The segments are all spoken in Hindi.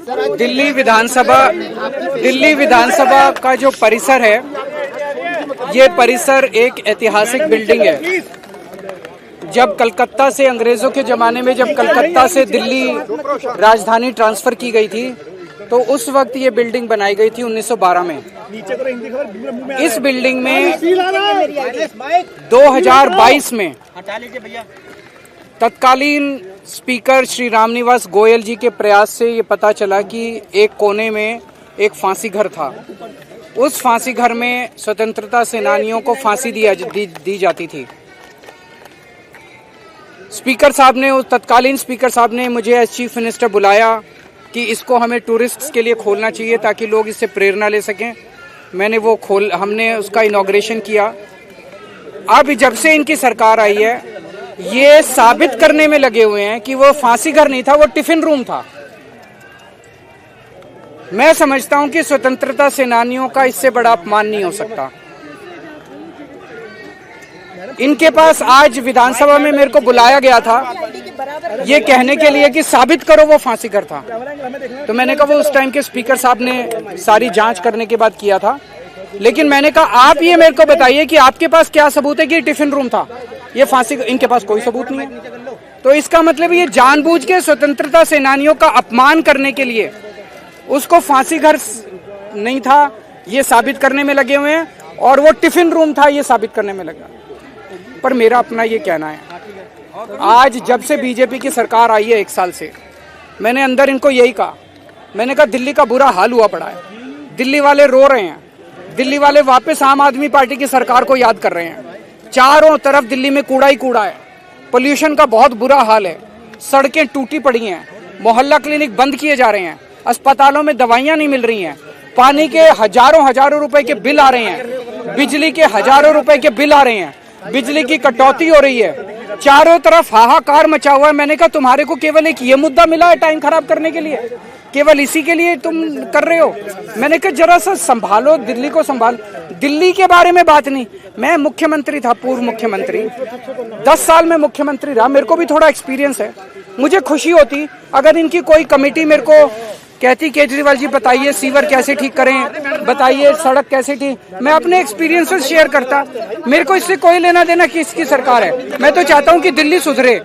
दिल्ली विधानसभा का जो परिसर है, ये परिसर एक ऐतिहासिक बिल्डिंग है। जब कलकत्ता से, अंग्रेजों के जमाने में जब कलकत्ता से दिल्ली राजधानी ट्रांसफर की गई थी, तो उस वक्त ये बिल्डिंग बनाई गई थी 1912 में। इस बिल्डिंग में 2022 में तत्कालीन स्पीकर श्री रामनिवास गोयल जी के प्रयास से ये पता चला कि एक कोने में एक फांसी घर था। उस फांसी घर में स्वतंत्रता सेनानियों को फांसी दी जाती थी। स्पीकर साहब ने, उस तत्कालीन स्पीकर साहब ने मुझे एज चीफ मिनिस्टर बुलाया कि इसको हमें टूरिस्ट्स के लिए खोलना चाहिए ताकि लोग इससे प्रेरणा ले सकें। हमने उसका इनॉग्रेशन किया। अब जब से इनकी सरकार आई है, ये साबित करने में लगे हुए हैं कि वो फांसी घर नहीं था, वो टिफिन रूम था। मैं समझता हूं कि स्वतंत्रता सेनानियों का इससे बड़ा अपमान नहीं हो सकता। इनके पास आज विधानसभा में मेरे को बुलाया गया था ये कहने के लिए कि साबित करो वो फांसी घर था। तो मैंने कहा वो उस टाइम के स्पीकर साहब ने सारी जांच करने के बाद किया था, लेकिन मैंने कहा आप ये मेरे को बताइए कि आपके पास क्या सबूत है कि टिफिन रूम था, ये फांसी। इनके पास कोई सबूत नहीं है। तो इसका मतलब ये जानबूझ के स्वतंत्रता सेनानियों का अपमान करने के लिए उसको फांसी घर नहीं था ये साबित करने में लगे हुए हैं, और वो टिफिन रूम था ये साबित करने में लगा। पर मेरा अपना ये कहना है, आज जब से बीजेपी की सरकार आई है 1 साल से, मैंने अंदर इनको यही कहा। मैंने कहा दिल्ली का बुरा हाल हुआ पड़ा है, दिल्ली वाले रो रहे हैं, दिल्ली वाले वापस आम आदमी पार्टी की सरकार को याद कर रहे हैं। चारों तरफ दिल्ली में कूड़ा ही कूड़ा है, पोल्यूशन का बहुत बुरा हाल है, सड़कें टूटी पड़ी हैं, मोहल्ला क्लिनिक बंद किए जा रहे हैं, अस्पतालों में दवाइयां नहीं मिल रही हैं, पानी के हजारों रुपए के बिल आ रहे हैं, बिजली के हजारों रुपए के बिल आ रहे हैं, बिजली की कटौती हो रही है, चारों तरफ हाहाकार मचा हुआ है। मैंने कहा तुम्हारे को केवल एक ये मुद्दा मिला है टाइम खराब करने के लिए, केवल इसी के लिए तुम कर रहे हो। मैंने कहा जरा सा संभालो, दिल्ली को संभाल। दिल्ली के बारे में बात नहीं, मैं मुख्यमंत्री था, पूर्व मुख्यमंत्री, 10 साल में मुख्यमंत्री रहा, मेरे को भी थोड़ा एक्सपीरियंस है। मुझे खुशी होती अगर इनकी कोई कमेटी मेरे को कहती केजरीवाल जी बताइए सीवर कैसे ठीक करें, बताइए सड़क कैसे ठीक, मैं अपने एक्सपीरियंसेस शेयर करता। मेरे को इससे कोई लेना देना किसकी सरकार है। मैं तो चाहता हूं कि दिल्ली सुधरे,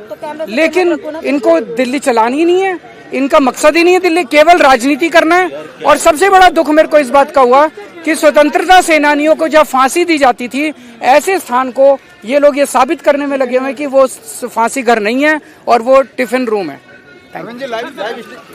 लेकिन इनको दिल्ली चलानी नहीं है, इनका मकसद ही नहीं है दिल्ली, केवल राजनीति करना है। और सबसे बड़ा दुख मेरे को इस बात का हुआ कि स्वतंत्रता सेनानियों को जब फांसी दी जाती थी, ऐसे स्थान को ये लोग ये साबित करने में लगे हुए हैं कि वो फांसी घर नहीं है और वो टिफिन रूम है।